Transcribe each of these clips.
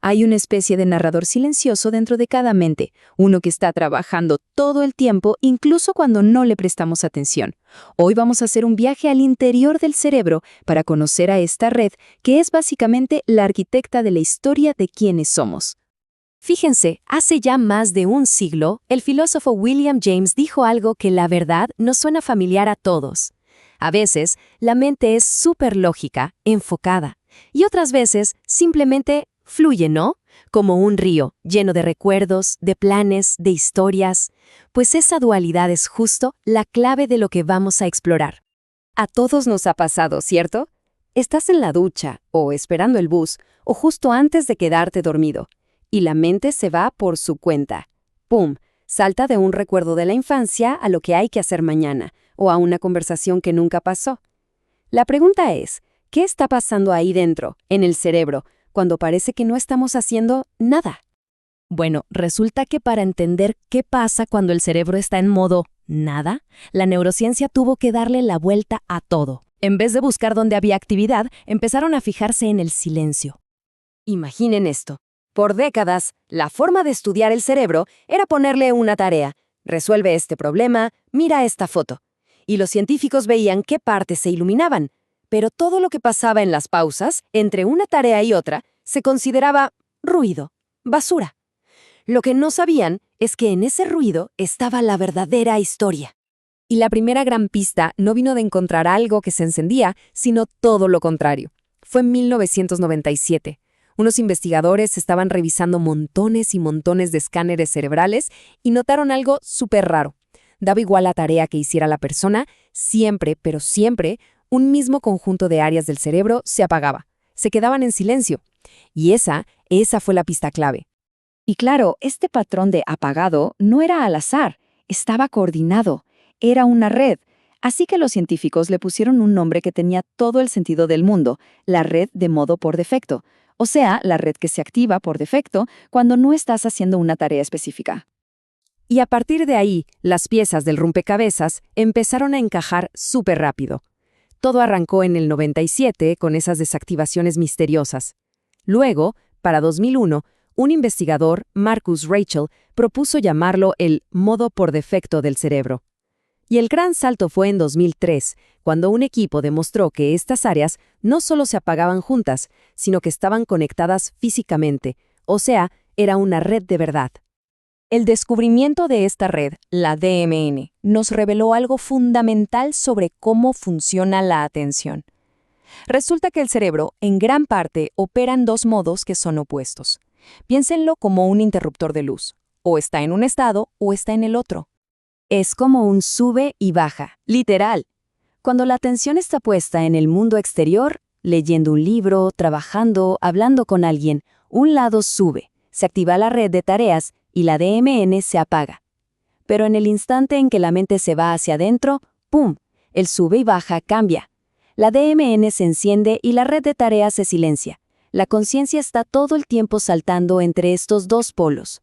Hay una especie de narrador silencioso dentro de cada mente, uno que está trabajando todo el tiempo, incluso cuando no le prestamos atención. Hoy vamos a hacer un viaje al interior del cerebro para conocer a esta red, que es básicamente la arquitecta de la historia de quiénes somos. Fíjense, hace ya más de un siglo, el filósofo William James dijo algo que la verdad nos suena familiar a todos. A veces, la mente es súper lógica, enfocada, y otras veces simplemente fluye, ¿no? Como un río, lleno de recuerdos, de planes, de historias. Pues esa dualidad es justo la clave de lo que vamos a explorar. A todos nos ha pasado, ¿cierto? Estás en la ducha, o esperando el bus, o justo antes de quedarte dormido, y la mente se va por su cuenta. ¡Pum! Salta de un recuerdo de la infancia a lo que hay que hacer mañana, o a una conversación que nunca pasó. La pregunta es, ¿qué está pasando ahí dentro, en el cerebro, cuando parece que no estamos haciendo nada? Bueno, resulta que para entender qué pasa cuando el cerebro está en modo nada, la neurociencia tuvo que darle la vuelta a todo. En vez de buscar dónde había actividad, empezaron a fijarse en el silencio. Imaginen esto. Por décadas, la forma de estudiar el cerebro era ponerle una tarea. Resuelve este problema, mira esta foto. Y los científicos veían qué partes se iluminaban. Pero todo lo que pasaba en las pausas, entre una tarea y otra, se consideraba ruido, basura. Lo que no sabían es que en ese ruido estaba la verdadera historia. Y la primera gran pista no vino de encontrar algo que se encendía, sino todo lo contrario. Fue en 1997. Unos investigadores estaban revisando montones y montones de escáneres cerebrales y notaron algo súper raro. Daba igual la tarea que hiciera la persona, siempre, pero siempre, un mismo conjunto de áreas del cerebro se apagaba. Se quedaban en silencio. Y esa fue la pista clave. Y claro, este patrón de apagado no era al azar, estaba coordinado, era una red. Así que los científicos le pusieron un nombre que tenía todo el sentido del mundo, la red de modo por defecto. O sea, la red que se activa por defecto cuando no estás haciendo una tarea específica. Y a partir de ahí, las piezas del rompecabezas empezaron a encajar súper rápido. Todo arrancó en el 97 con esas desactivaciones misteriosas. Luego, para 2001, un investigador, Marcus Raichle, propuso llamarlo el modo por defecto del cerebro. Y el gran salto fue en 2003, cuando un equipo demostró que estas áreas no solo se apagaban juntas, sino que estaban conectadas físicamente, o sea, era una red de verdad. El descubrimiento de esta red, la DMN, nos reveló algo fundamental sobre cómo funciona la atención. Resulta que el cerebro, en gran parte, opera en dos modos que son opuestos. Piénsenlo como un interruptor de luz. O está en un estado o está en el otro. Es como un sube y baja, literal. Cuando la atención está puesta en el mundo exterior, leyendo un libro, trabajando, hablando con alguien, un lado sube, se activa la red de tareas y la DMN se apaga. Pero en el instante en que la mente se va hacia adentro, ¡pum!, el sube y baja cambia. La DMN se enciende y la red de tareas se silencia. La conciencia está todo el tiempo saltando entre estos dos polos.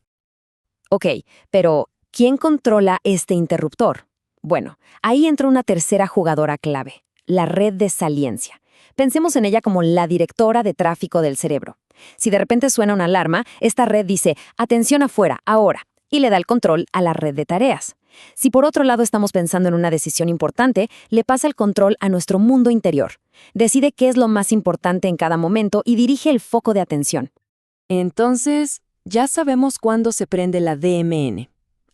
Ok, pero ¿quién controla este interruptor? Bueno, ahí entra una tercera jugadora clave, la red de saliencia. Pensemos en ella como la directora de tráfico del cerebro. Si de repente suena una alarma, esta red dice, atención afuera, ahora, y le da el control a la red de tareas. Si por otro lado estamos pensando en una decisión importante, le pasa el control a nuestro mundo interior. Decide qué es lo más importante en cada momento y dirige el foco de atención. Entonces, ya sabemos cuándo se prende la DMN.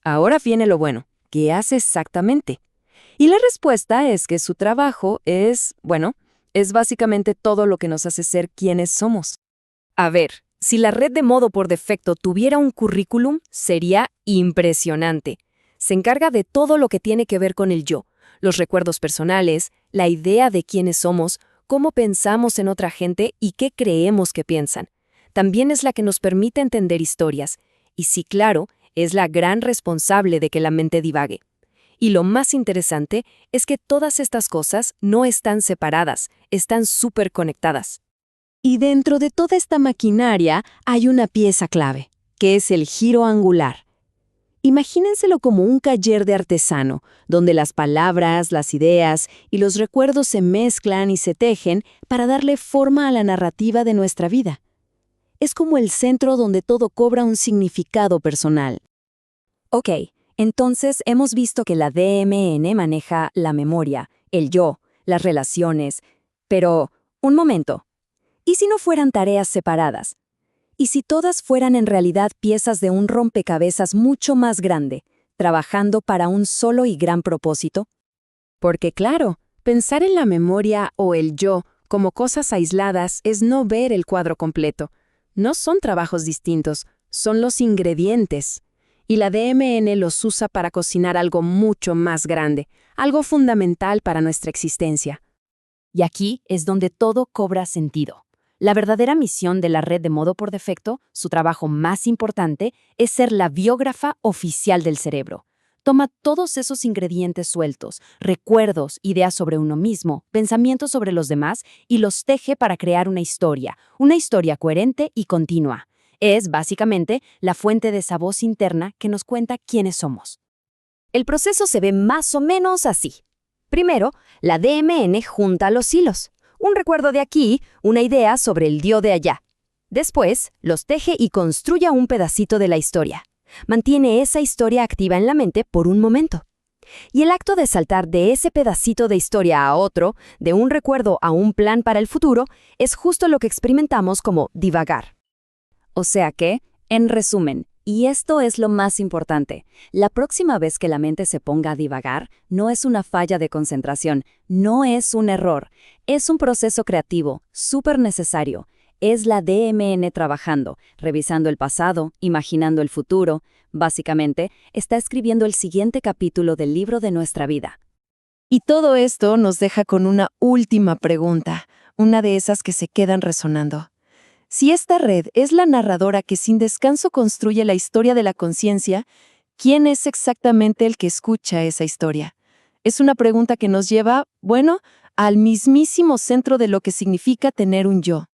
Ahora viene lo bueno. ¿Qué hace exactamente? Y la respuesta es que su trabajo es básicamente todo lo que nos hace ser quienes somos. A ver, si la red de modo por defecto tuviera un currículum, sería impresionante. Se encarga de todo lo que tiene que ver con el yo, los recuerdos personales, la idea de quiénes somos, cómo pensamos en otra gente y qué creemos que piensan. También es la que nos permite entender historias. Y sí, claro, es la gran responsable de que la mente divague. Y lo más interesante es que todas estas cosas no están separadas, están súper conectadas. Y dentro de toda esta maquinaria hay una pieza clave, que es el giro angular. Imagínenselo como un taller de artesano, donde las palabras, las ideas y los recuerdos se mezclan y se tejen para darle forma a la narrativa de nuestra vida. Es como el centro donde todo cobra un significado personal. Ok, entonces hemos visto que la DMN maneja la memoria, el yo, las relaciones. Pero, un momento. ¿Y si no fueran tareas separadas? ¿Y si todas fueran en realidad piezas de un rompecabezas mucho más grande, trabajando para un solo y gran propósito? Porque claro, pensar en la memoria o el yo como cosas aisladas es no ver el cuadro completo. No son trabajos distintos, son los ingredientes. Y la DMN los usa para cocinar algo mucho más grande, algo fundamental para nuestra existencia. Y aquí es donde todo cobra sentido. La verdadera misión de la red de modo por defecto, su trabajo más importante, es ser la biógrafa oficial del cerebro. Toma todos esos ingredientes sueltos, recuerdos, ideas sobre uno mismo, pensamientos sobre los demás, y los teje para crear una historia coherente y continua. Es, básicamente, la fuente de esa voz interna que nos cuenta quiénes somos. El proceso se ve más o menos así. Primero, la DMN junta los hilos. Un recuerdo de aquí, una idea sobre el yo de allá. Después, los teje y construye un pedacito de la historia. Mantiene esa historia activa en la mente por un momento. Y el acto de saltar de ese pedacito de historia a otro, de un recuerdo a un plan para el futuro, es justo lo que experimentamos como divagar. O sea que, en resumen, y esto es lo más importante, la próxima vez que la mente se ponga a divagar, no es una falla de concentración, no es un error, es un proceso creativo, súper necesario. Es la DMN trabajando, revisando el pasado, imaginando el futuro. Básicamente, está escribiendo el siguiente capítulo del libro de nuestra vida. Y todo esto nos deja con una última pregunta, una de esas que se quedan resonando. Si esta red es la narradora que sin descanso construye la historia de la conciencia, ¿quién es exactamente el que escucha esa historia? Es una pregunta que nos lleva, bueno, al mismísimo centro de lo que significa tener un yo.